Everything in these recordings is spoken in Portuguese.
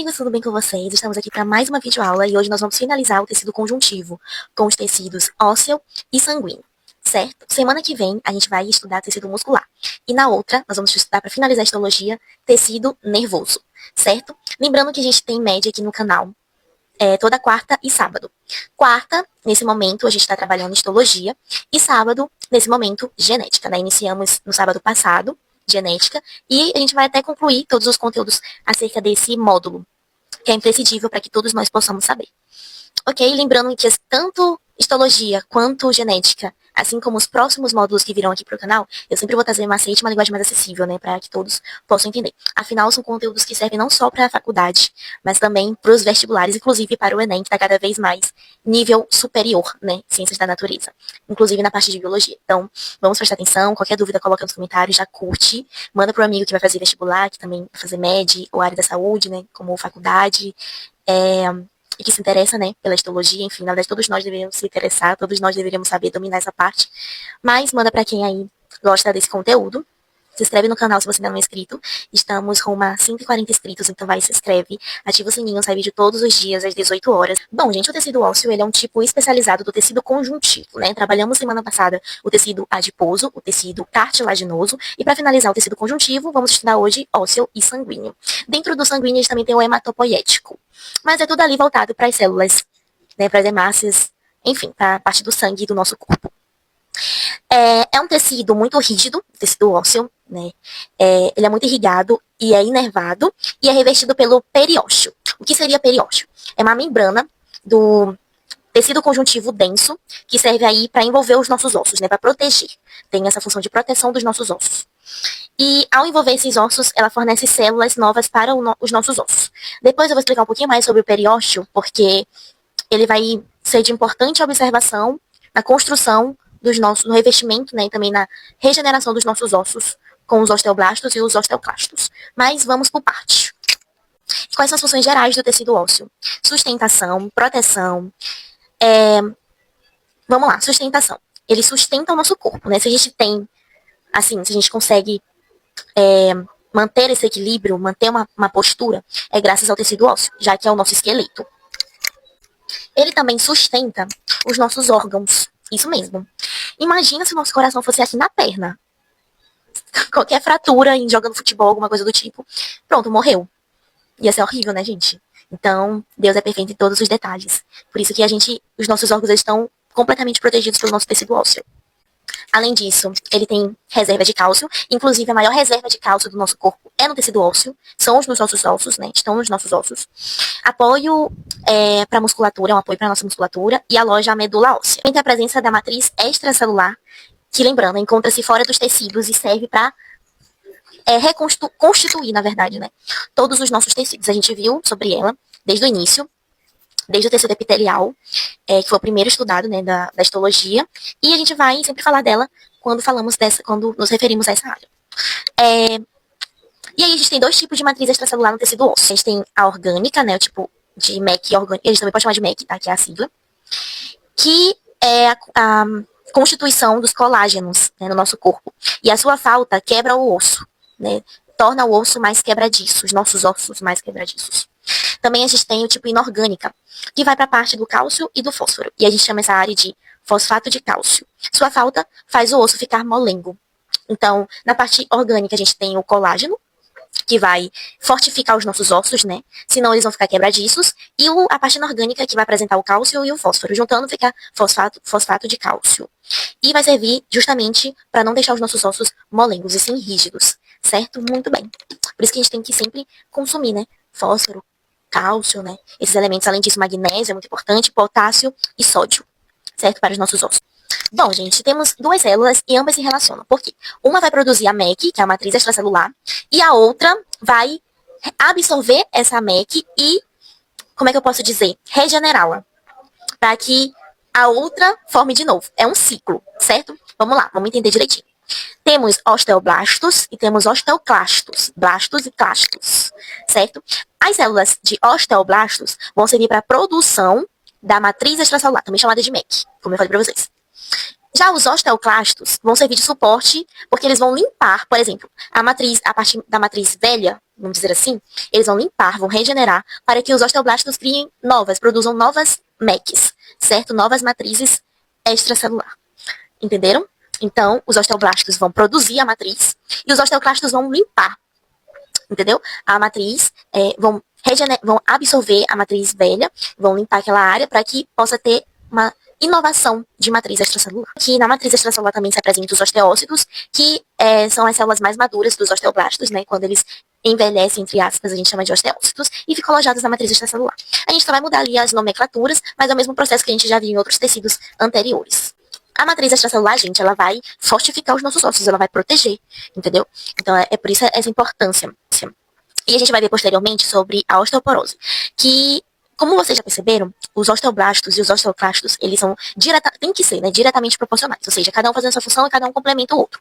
amigos, tudo bem com vocês? Estamos aqui para mais uma videoaula e hoje nós vamos finalizar o tecido conjuntivo com os tecidos ósseo e sanguíneo, certo? Semana que vem a gente vai estudar tecido muscular e na outra nós vamos estudar para finalizar a histologia tecido nervoso, certo? Lembrando que a gente tem média aqui no canal toda quarta e sábado. Quarta, nesse momento, a gente está trabalhando histologia e sábado, nesse momento, genética, né? Iniciamos no sábado passado genética, e a gente vai até concluir todos os conteúdos acerca desse módulo, que é imprescindível para que todos nós possamos saber. Ok? Lembrando que tanto histologia quanto genética, assim como os próximos módulos que virão aqui para o canal, eu sempre vou trazer macete, uma linguagem mais acessível, né, para que todos possam entender. Afinal, são conteúdos que servem não só para a faculdade, mas também para os vestibulares, inclusive para o Enem, que está cada vez mais nível superior, né, ciências da natureza, inclusive na parte de biologia. Então, vamos prestar atenção, qualquer dúvida coloca nos comentários, já curte, manda para o amigo que vai fazer vestibular, que também vai fazer MED, ou área da saúde, né, como faculdade, e que se interessa, né, pela histologia, enfim, na verdade todos nós deveríamos se interessar, todos nós deveríamos saber dominar essa parte, mas manda pra quem aí gosta desse conteúdo. Se inscreve no canal se você ainda não é inscrito. Estamos rumo a 140 inscritos, então vai, se inscreve, ativa o sininho, sai vídeo todos os dias às 18 horas. Bom, gente, o tecido ósseo, ele é um tipo especializado do tecido conjuntivo, né? Trabalhamos semana passada o tecido adiposo, o tecido cartilaginoso, e para finalizar o tecido conjuntivo, vamos estudar hoje ósseo e sanguíneo. Dentro do sanguíneo, a gente também tem o hematopoético, mas é tudo ali voltado para as células, né, para as hemácias, enfim, para a parte do sangue do nosso corpo. É um tecido muito rígido, tecido ósseo, né? Ele é muito irrigado e é inervado e é revestido pelo periósteo. O que seria periósteo? É uma membrana do tecido conjuntivo denso que serve aí para envolver os nossos ossos, né? Para proteger. Tem essa função de proteção dos nossos ossos. E ao envolver esses ossos, ela fornece células novas para os nossos ossos. Depois eu vou explicar um pouquinho mais sobre o periósteo, porque ele vai ser de importante observação na construção no revestimento, né, e também na regeneração dos nossos ossos com os osteoblastos e os osteoclastos. Mas vamos por parte. Quais são as funções gerais do tecido ósseo? Sustentação, proteção. Vamos lá, sustentação. Ele sustenta o nosso corpo, né? Se a gente tem, assim, se a gente consegue manter esse equilíbrio, manter uma postura, é graças ao tecido ósseo, já que é o nosso esqueleto. Ele também sustenta os nossos órgãos. Isso mesmo. Imagina se o nosso coração fosse aqui na perna. Qualquer fratura em jogando futebol, alguma coisa do tipo. Pronto, morreu. Ia ser horrível, né, gente? Então, Deus é perfeito em todos os detalhes. Por isso que os nossos órgãos estão completamente protegidos pelo nosso tecido ósseo. Além disso, ele tem reserva de cálcio. Inclusive, a maior reserva de cálcio do nosso corpo é no tecido ósseo. São os nossos ossos, né? Estão nos nossos ossos. Apoio para a musculatura, um apoio para a nossa musculatura. E aloja a medula óssea. Tem a presença da matriz extracelular, que, lembrando, encontra-se fora dos tecidos e serve para constituir, na verdade, né? Todos os nossos tecidos. A gente viu sobre ela desde o início. Desde o tecido epitelial, que foi o primeiro estudado, né, da histologia, e a gente vai sempre falar dela quando nos referimos a essa área. E aí a gente tem dois tipos de matriz extracelular no tecido ósseo. A gente tem a orgânica, né, o tipo de MEC orgânica, a gente também pode chamar de MEC, tá, que é a sigla, que é a constituição dos colágenos, né, no nosso corpo. E a sua falta quebra o osso, né, torna o osso mais quebradiço, os nossos ossos mais quebradiços. Também a gente tem o tipo inorgânica, que vai para a parte do cálcio e do fósforo. E a gente chama essa área de fosfato de cálcio. Sua falta faz o osso ficar molengo. Então, na parte orgânica, a gente tem o colágeno, que vai fortificar os nossos ossos, né? Senão eles vão ficar quebradiços. E a parte inorgânica, que vai apresentar o cálcio e o fósforo. Juntando, fica fosfato de cálcio. E vai servir justamente para não deixar os nossos ossos molengos e sim rígidos. Certo? Muito bem. Por isso que a gente tem que sempre consumir, né? Fósforo, cálcio, né? Esses elementos, além disso, magnésio é muito importante, potássio e sódio, certo? Para os nossos ossos. Bom, gente, temos duas células e ambas se relacionam. Por quê? Uma vai produzir a MEC, que é a matriz extracelular, e a outra vai absorver essa MEC e, como é que eu posso dizer? Regenerá-la. Para que a outra forme de novo. É um ciclo, certo? Vamos lá, vamos entender direitinho. Temos osteoblastos e temos osteoclastos. Blastos e clastos, certo? As células de osteoblastos vão servir para a produção da matriz extracelular, também chamada de MEC, como eu falei para vocês. Já os osteoclastos vão servir de suporte, porque eles vão limpar, por exemplo, a parte da matriz velha, vamos dizer assim, eles vão limpar, vão regenerar, para que os osteoblastos criem produzam novas MECs, certo? Novas matrizes extracelular. Entenderam? Então, os osteoblastos vão produzir a matriz e os osteoclastos vão limpar, entendeu? A matriz, vão absorver a matriz velha, vão limpar aquela área para que possa ter uma inovação de matriz extracelular. Aqui na matriz extracelular também se apresentam os osteócitos, que são as células mais maduras dos osteoblastos, né? Quando eles envelhecem, entre aspas, a gente chama de osteócitos, e ficam alojados na matriz extracelular. A gente só vai mudar ali as nomenclaturas, mas é o mesmo processo que a gente já viu em outros tecidos anteriores. A matriz extracelular, gente, ela vai fortificar os nossos ossos, ela vai proteger, entendeu? Então, é por isso essa importância. E a gente vai ver posteriormente sobre a osteoporose, que, como vocês já perceberam, os osteoblastos e os osteoclastos, eles são tem que ser, né, diretamente proporcionais, ou seja, cada um fazendo sua função e cada um complementa o outro.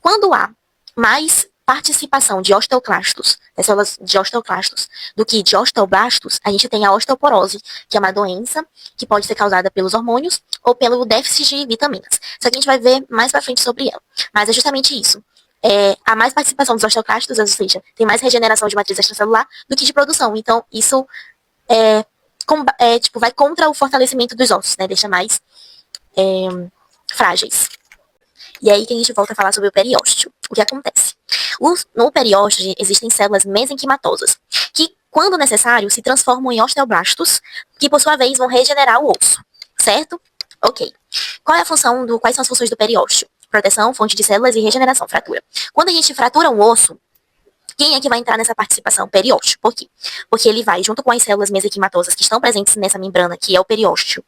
Quando há mais participação de osteoclastos, das células de osteoclastos, do que de osteoblastos, a gente tem a osteoporose, que é uma doença que pode ser causada pelos hormônios ou pelo déficit de vitaminas. Só que a gente vai ver mais pra frente sobre ela. Mas é justamente isso. Há mais participação dos osteoclastos, ou seja, tem mais regeneração de matriz extracelular do que de produção. Então, isso vai contra o fortalecimento dos ossos, né? Deixa mais frágeis. E aí que a gente volta a falar sobre o periósteo. O que acontece? No periósteo existem células mesenquimatosas, que, quando necessário, se transformam em osteoblastos, que por sua vez vão regenerar o osso. Certo? Ok. Quais são as funções do periósteo? Proteção, fonte de células e regeneração, fratura. Quando a gente fratura um osso, quem é que vai entrar nessa participação? Periósteo. Por quê? Porque ele vai, junto com as células mesenquimatosas que estão presentes nessa membrana, que é o periósteo,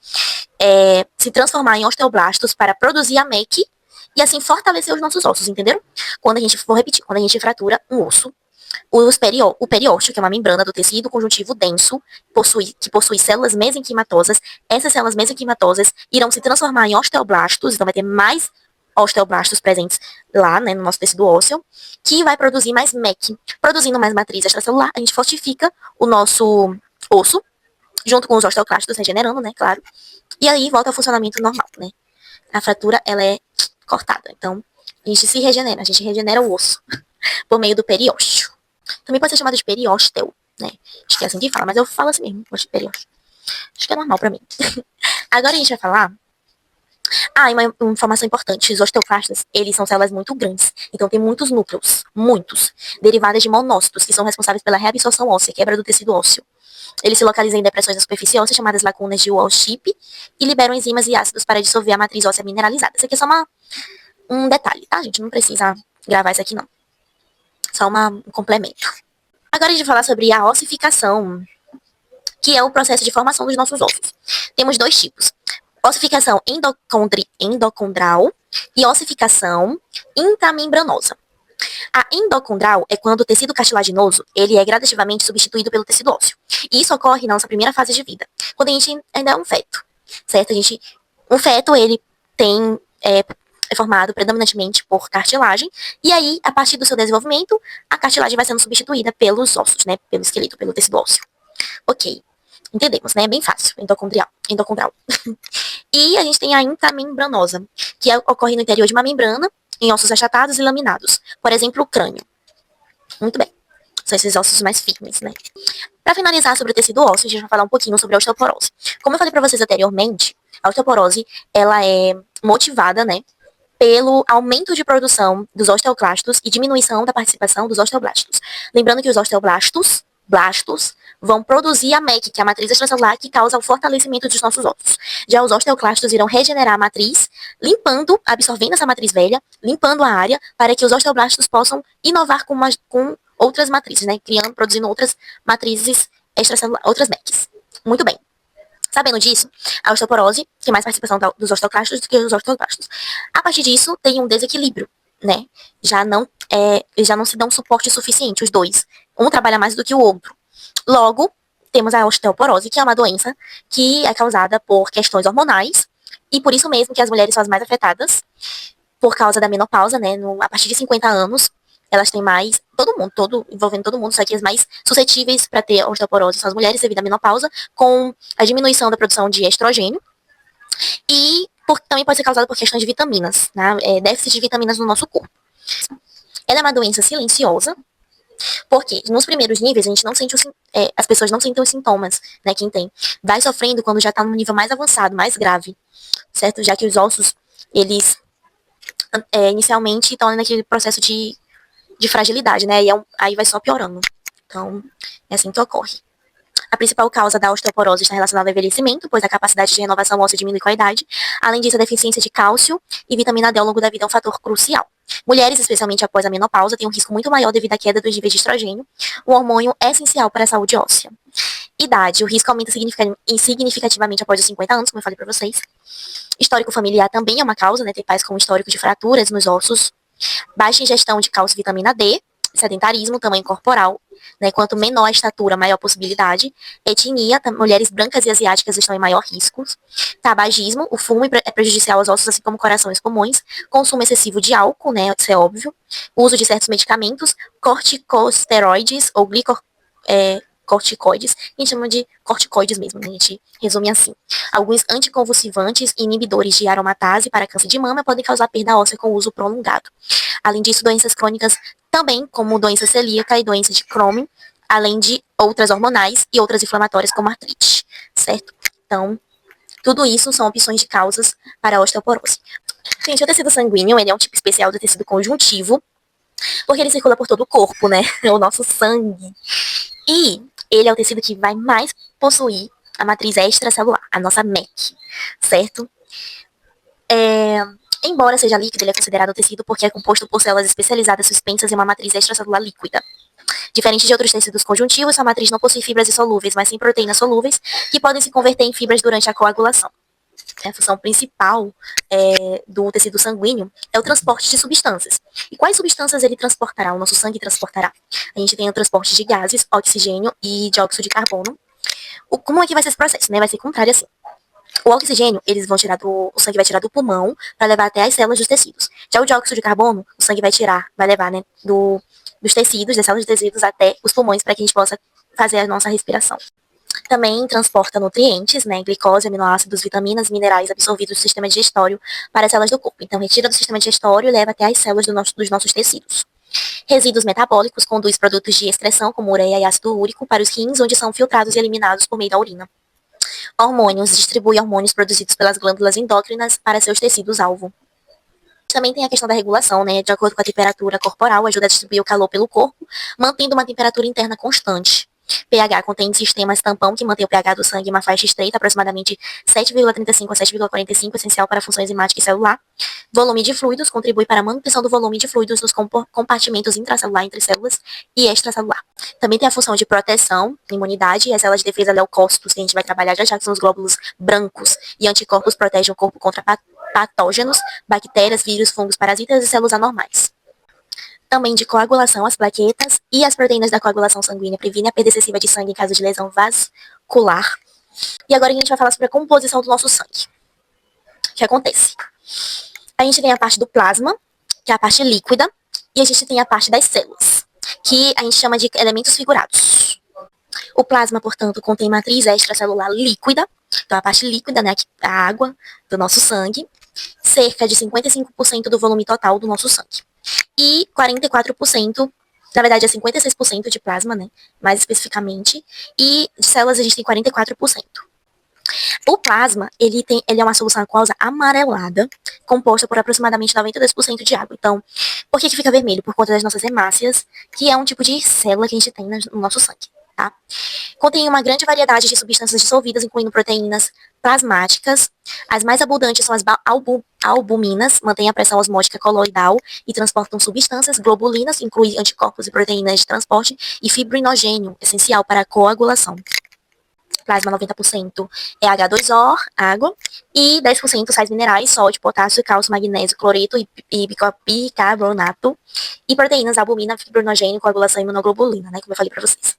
se transformar em osteoblastos para produzir a MEC e assim fortalecer os nossos ossos, entenderam? Quando a gente fratura um osso, o periósteo, que é uma membrana do tecido conjuntivo denso, que possui células mesenquimatosas, essas células mesenquimatosas irão se transformar em osteoblastos, então vai ter mais osteoblastos presentes lá, né, no nosso tecido ósseo, que vai produzir mais MEC. Produzindo mais matriz extracelular, a gente fortifica o nosso osso, junto com os osteoclastos regenerando, né, claro, e aí volta ao funcionamento normal, né. A fratura, ela é cortada, então a gente regenera o osso por meio do periósteo. Também pode ser chamado de periósteo, né, acho que é assim que fala, mas eu falo assim mesmo, periósteo. Acho que é normal pra mim. Agora a gente vai falar e uma informação importante, os osteoclastos, eles são células muito grandes, então tem muitos núcleos, derivadas de monócitos, que são responsáveis pela reabsorção óssea, quebra do tecido ósseo. Eles se localizam em depressões da superfície óssea, chamadas lacunas de Wall-Schip, e liberam enzimas e ácidos para dissolver a matriz óssea mineralizada. Isso aqui é só um detalhe, tá, gente? Não precisa gravar isso aqui, não. Só um complemento. Agora a gente vai falar sobre a ossificação, que é o processo de formação dos nossos ossos. Temos dois tipos. Ossificação endocondral e ossificação intramembranosa. A endocondral é quando o tecido cartilaginoso ele é gradativamente substituído pelo tecido ósseo. E isso ocorre na nossa primeira fase de vida, quando a gente ainda é um feto, certo? Um feto, ele é formado predominantemente por cartilagem, e aí, a partir do seu desenvolvimento, a cartilagem vai sendo substituída pelos ossos, né? Pelo esqueleto, pelo tecido ósseo. Ok. Entendemos, né? É bem fácil. Endocondral. E a gente tem a intramembranosa, que ocorre no interior de uma membrana, em ossos achatados e laminados. Por exemplo, o crânio. Muito bem. São esses ossos mais firmes, né? Para finalizar sobre o tecido ósseo, a gente vai falar um pouquinho sobre a osteoporose. Como eu falei para vocês anteriormente, a osteoporose, ela é motivada, né, pelo aumento de produção dos osteoclastos e diminuição da participação dos osteoblastos. Lembrando que os osteoblastos vão produzir a MEC, que é a matriz extracelular que causa o fortalecimento dos nossos ossos. Já os osteoclastos irão regenerar a matriz, absorvendo essa matriz velha, limpando a área, para que os osteoblastos possam inovar com outras matrizes, né? Produzindo outras matrizes extracelulares, outras MECs. Muito bem. Sabendo disso, a osteoporose tem mais participação dos osteoclastos do que os osteoblastos. A partir disso, tem um desequilíbrio, né? Já não se dão suporte suficiente, os dois. Um trabalha mais do que o outro. Logo, temos a osteoporose, que é uma doença que é causada por questões hormonais, e por isso mesmo que as mulheres são as mais afetadas, por causa da menopausa, né? A partir de 50 anos, elas têm mais, envolvendo todo mundo, só que as mais suscetíveis para ter osteoporose são as mulheres devido à menopausa, com a diminuição da produção de estrogênio, e também pode ser causada por questões de vitaminas, né? Déficit de vitaminas no nosso corpo. Ela é uma doença silenciosa, Porque nos primeiros níveis a gente não sente as pessoas não sentem os sintomas, né? Quem tem. Vai sofrendo quando já tá num nível mais avançado, mais grave, certo? Já que os ossos, eles inicialmente estão naquele processo de fragilidade, né? E aí vai só piorando. Então, é assim que ocorre. A principal causa da osteoporose está relacionada ao envelhecimento, pois a capacidade de renovação óssea diminui com a idade. Além disso, a deficiência de cálcio e vitamina D ao longo da vida é um fator crucial. Mulheres, especialmente após a menopausa, têm um risco muito maior devido à queda dos níveis de estrogênio, um hormônio essencial para a saúde óssea. Idade, o risco aumenta significativamente após os 50 anos, como eu falei para vocês. Histórico familiar também é uma causa, né? Ter pais com histórico de fraturas nos ossos. Baixa ingestão de cálcio e vitamina D, sedentarismo, tamanho corporal, né? Quanto menor a estatura, maior a possibilidade. Etnia, mulheres brancas e asiáticas estão em maior risco. Tabagismo, o fumo é prejudicial aos ossos, assim como coração e os pulmões. Consumo excessivo de álcool, né? Isso é óbvio. Uso de certos medicamentos, corticosteroides ou corticoides, a gente chama de corticoides mesmo, né? A gente resume assim. Alguns anticonvulsivantes e inibidores de aromatase para câncer de mama podem causar perda óssea com uso prolongado. Além disso, doenças crônicas também, como doença celíaca e doença de Crohn, além de outras hormonais e outras inflamatórias como artrite, certo? Então, tudo isso são opções de causas para a osteoporose. Gente, o tecido sanguíneo, ele é um tipo especial do tecido conjuntivo, porque ele circula por todo o corpo, né? É o nosso sangue. E ele é o tecido que vai mais possuir a matriz extracelular, a nossa MEC, certo? Embora seja líquido, ele é considerado tecido porque é composto por células especializadas suspensas em uma matriz extracelular líquida. Diferente de outros tecidos conjuntivos, sua matriz não possui fibras insolúveis, mas sim proteínas solúveis, que podem se converter em fibras durante a coagulação. A função principal do tecido sanguíneo é o transporte de substâncias. E quais substâncias ele transportará? O nosso sangue transportará. A gente tem o transporte de gases, oxigênio e dióxido de carbono. Como é que vai ser esse processo? Né? Vai ser contrário assim. O oxigênio, o sangue vai tirar do pulmão para levar até as células dos tecidos. Já o dióxido de carbono, o sangue vai levar, né, dos tecidos, das células dos tecidos até os pulmões para que a gente possa fazer a nossa respiração. Também transporta nutrientes, né, glicose, aminoácidos, vitaminas, minerais absorvidos do sistema digestório para as células do corpo. Então, retira do sistema digestório e leva até as células dos nossos tecidos. Resíduos metabólicos conduz produtos de excreção, como ureia e ácido úrico, para os rins, onde são filtrados e eliminados por meio da urina. Hormônios, distribui hormônios produzidos pelas glândulas endócrinas para seus tecidos-alvo. Também tem a questão da regulação, né? De acordo com a temperatura corporal, ajuda a distribuir o calor pelo corpo, mantendo uma temperatura interna constante. pH contém sistemas tampão que mantém o pH do sangue em uma faixa estreita, aproximadamente 7,35 a 7,45, essencial para a função enzimática e celular. Volume de fluidos contribui para a manutenção do volume de fluidos nos compartimentos intracelular entre células e extracelular. Também tem a função de proteção, imunidade e as células de defesa leucócitos, que a gente vai trabalhar já, que são os glóbulos brancos, e anticorpos protegem o corpo contra patógenos, bactérias, vírus, fungos, parasitas e células anormais. Também de coagulação, as plaquetas e as proteínas da coagulação sanguínea previnem a perda excessiva de sangue em caso de lesão vascular. E agora a gente vai falar sobre a composição do nosso sangue. O que acontece? A gente tem a parte do plasma, que é a parte líquida, e a gente tem a parte das células, que a gente chama de elementos figurados. O plasma, portanto, contém matriz extracelular líquida, então a parte líquida, né, a água do nosso sangue, cerca de 55% do volume total do nosso sangue. E 44%, na verdade é 56% de plasma, né, mais especificamente, e de células a gente tem 44%. O plasma, ele é uma solução aquosa amarelada, composta por aproximadamente 92% de água. Então, por que fica vermelho? Por conta das nossas hemácias, que é um tipo de célula que a gente tem no nosso sangue, tá? Contém uma grande variedade de substâncias dissolvidas, incluindo proteínas plasmáticas. As mais abundantes são as albuminas, mantêm a pressão osmótica coloidal e transportam substâncias. Globulinas, inclui anticorpos e proteínas de transporte, e fibrinogênio, essencial para a coagulação. Plasma 90% é H2O, água, e 10% sais minerais, sódio, potássio, cálcio, magnésio, cloreto e bicarbonato, e proteínas, albumina, fibrinogênio, coagulação e imunoglobulina, né, como eu falei pra vocês.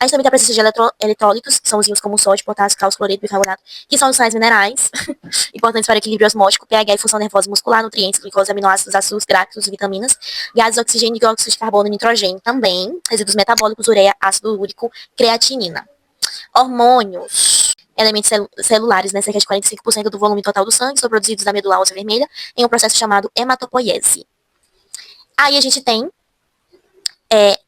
A gente também tem a presença de eletrólitos, que são os íons como sódio, potássio, cálcio, cloreto, bicarbonato, que são os sais minerais, importantes para o equilíbrio osmótico, pH e função nervosa muscular, nutrientes, glicose, aminoácidos, açúcares, gráficos, vitaminas, gases, oxigênio, dióxido de carbono, nitrogênio também, resíduos metabólicos, ureia, ácido úrico, creatinina. Hormônios, elementos celulares, né, cerca de 45% do volume total do sangue, são produzidos da medula óssea vermelha em um processo chamado hematopoiese. Aí a gente tem É,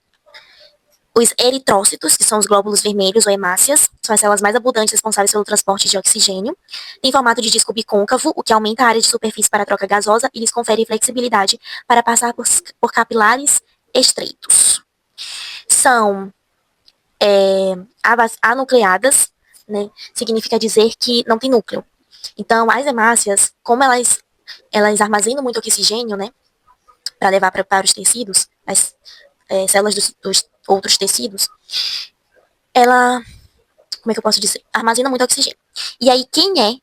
os eritrócitos, que são os glóbulos vermelhos ou hemácias, são as células mais abundantes responsáveis pelo transporte de oxigênio. Tem formato de disco bicôncavo, o que aumenta a área de superfície para a troca gasosa e lhes confere flexibilidade para passar por capilares estreitos. São anucleadas, né? Significa dizer que não tem núcleo. Então, as hemácias, como elas armazenam muito oxigênio, né? Para levar para os tecidos, as células dos outros tecidos, ela, como é que eu posso dizer? Armazena muito oxigênio. E aí, quem é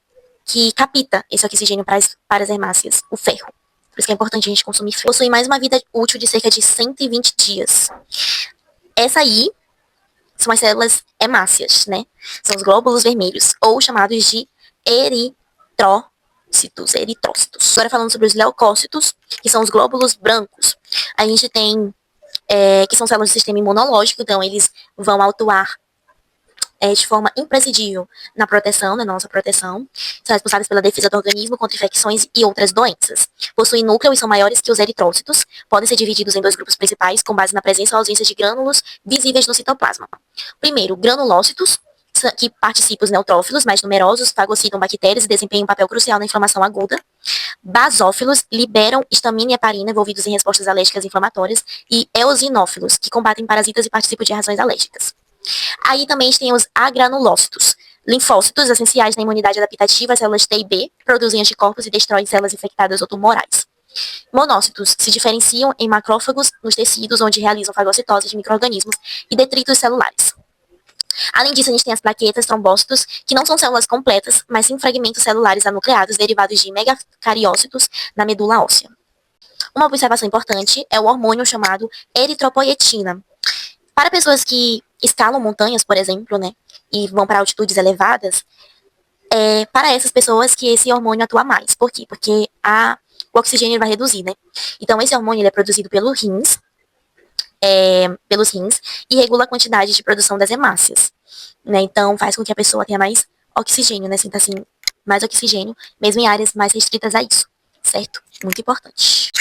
que capta esse oxigênio para as hemácias? O ferro. Por isso que é importante a gente consumir ferro. Possui mais uma vida útil de cerca de 120 dias. Essa aí são as células hemácias, né? São os glóbulos vermelhos, ou chamados de eritrócitos. Agora falando sobre os leucócitos, que são os glóbulos brancos. A gente tem, que são células do sistema imunológico, então eles vão atuar de forma imprescindível na proteção, na nossa proteção. São responsáveis pela defesa do organismo contra infecções e outras doenças. Possuem núcleo e são maiores que os eritrócitos. Podem ser divididos em dois grupos principais, com base na presença ou ausência de grânulos visíveis no citoplasma. Primeiro, granulócitos, que participam os neutrófilos mais numerosos, fagocitam bactérias e desempenham um papel crucial na inflamação aguda. Basófilos liberam histamina e heparina envolvidos em respostas alérgicas inflamatórias. E eosinófilos, que combatem parasitas e participam de reações alérgicas. Aí também tem os agranulócitos, linfócitos essenciais na imunidade adaptativa, as células T e B, produzem anticorpos e destroem células infectadas ou tumorais. Monócitos se diferenciam em macrófagos nos tecidos, onde realizam fagocitose de micro-organismos e detritos celulares. Além disso, a gente tem as plaquetas, trombócitos, que não são células completas, mas sim fragmentos celulares anucleados derivados de megacariócitos na medula óssea. Uma observação importante é o hormônio chamado eritropoietina. Para pessoas que escalam montanhas, por exemplo, né, e vão para altitudes elevadas, para essas pessoas que esse hormônio atua mais. Por quê? Porque o oxigênio vai reduzir, né? Então, esse hormônio ele é produzido pelos rins, e regula a quantidade de produção das hemácias, né? Então, faz com que a pessoa tenha mais oxigênio, né? Sinta, assim, mais oxigênio, mesmo em áreas mais restritas a isso, certo? Muito importante.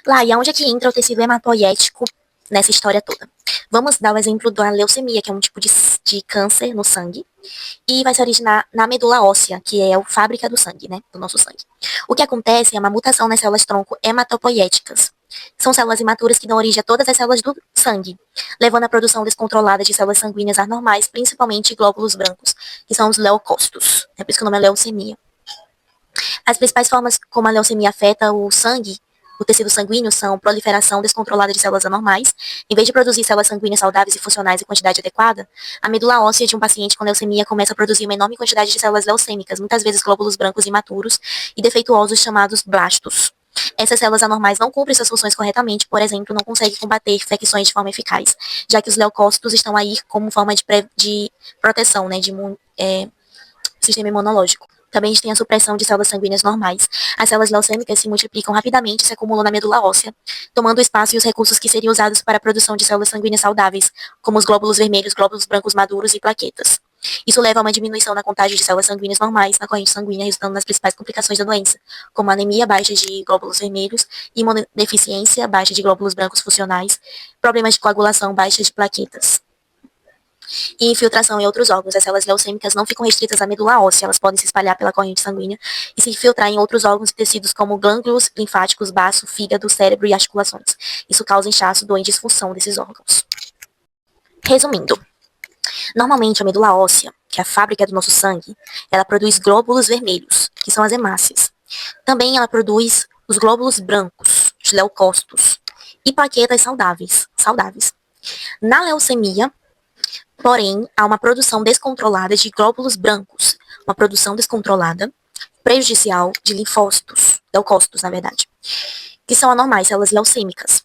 Lá, e aonde é que entra o tecido hematopoético nessa história toda? Vamos dar o exemplo da leucemia, que é um tipo de câncer no sangue, e vai se originar na medula óssea, que é a fábrica do sangue, né, do nosso sangue. O que acontece é uma mutação nas células tronco hematopoéticas. São células imaturas que dão origem a todas as células do sangue, levando à produção descontrolada de células sanguíneas anormais, principalmente glóbulos brancos, que são os leucócitos. É por isso que o nome é leucemia. As principais formas como a leucemia afeta o sangue, o tecido sanguíneo, são proliferação descontrolada de células anormais. Em vez de produzir células sanguíneas saudáveis e funcionais em quantidade adequada, a medula óssea de um paciente com leucemia começa a produzir uma enorme quantidade de células leucêmicas, muitas vezes glóbulos brancos imaturos e defeituosos chamados blastos. Essas células anormais não cumprem suas funções corretamente, por exemplo, não conseguem combater infecções de forma eficaz, já que os leucócitos estão aí como forma de proteção, né, de sistema imunológico. Também a gente tem a supressão de células sanguíneas normais. As células leucêmicas se multiplicam rapidamente e se acumulam na medula óssea, tomando o espaço e os recursos que seriam usados para a produção de células sanguíneas saudáveis, como os glóbulos vermelhos, glóbulos brancos maduros e plaquetas. Isso leva a uma diminuição na contagem de células sanguíneas normais na corrente sanguínea, resultando nas principais complicações da doença, como anemia, baixa de glóbulos vermelhos, imunodeficiência, baixa de glóbulos brancos funcionais, problemas de coagulação, baixa de plaquetas. E infiltração em outros órgãos. As células leucêmicas não ficam restritas à medula óssea, elas podem se espalhar pela corrente sanguínea e se infiltrar em outros órgãos e tecidos como glândulos linfáticos, baço, fígado, cérebro e articulações. Isso causa inchaço, dor e disfunção desses órgãos. Resumindo, normalmente a medula óssea, que é a fábrica do nosso sangue, ela produz glóbulos vermelhos, que são as hemácias. Também ela produz os glóbulos brancos, os leucócitos, e plaquetas saudáveis. Na leucemia, porém, há uma produção descontrolada de glóbulos brancos, uma produção descontrolada, prejudicial de linfócitos, leucócitos, na verdade, que são anormais, células leucêmicas.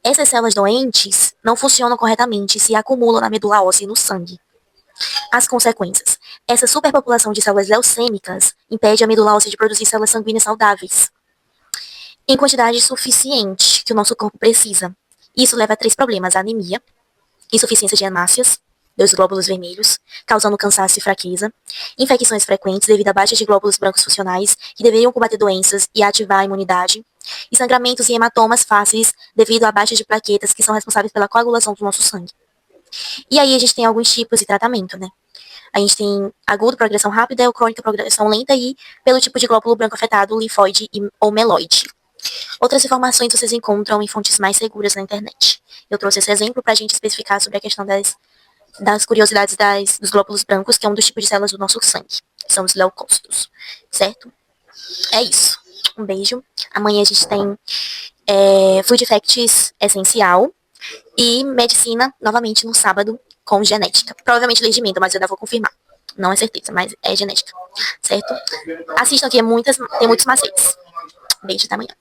Essas células doentes não funcionam corretamente e se acumulam na medula óssea e no sangue. As consequências. Essa superpopulação de células leucêmicas impede a medula óssea de produzir células sanguíneas saudáveis em quantidade suficiente que o nosso corpo precisa. Isso leva a 3 problemas: a anemia, insuficiência de hemácias dos glóbulos vermelhos, causando cansaço e fraqueza, infecções frequentes devido à baixa de glóbulos brancos funcionais, que deveriam combater doenças e ativar a imunidade, e sangramentos e hematomas fáceis devido à baixa de plaquetas que são responsáveis pela coagulação do nosso sangue. E aí a gente tem alguns tipos de tratamento, né? A gente tem agudo, progressão rápida, ou crônica, progressão lenta, e pelo tipo de glóbulo branco afetado, linfóide ou meloide. Outras informações vocês encontram em fontes mais seguras na internet. Eu trouxe esse exemplo para a gente especificar sobre a questão das curiosidades dos glóbulos brancos, que é um dos tipos de células do nosso sangue. São os leucócitos, certo? É isso. Um beijo. Amanhã a gente tem Food Facts essencial e medicina, novamente, no sábado, com genética. Provavelmente legimento, mas eu ainda vou confirmar. Não é certeza, mas é genética. Certo? Assistam aqui, tem muitos macetes. Beijo, até amanhã.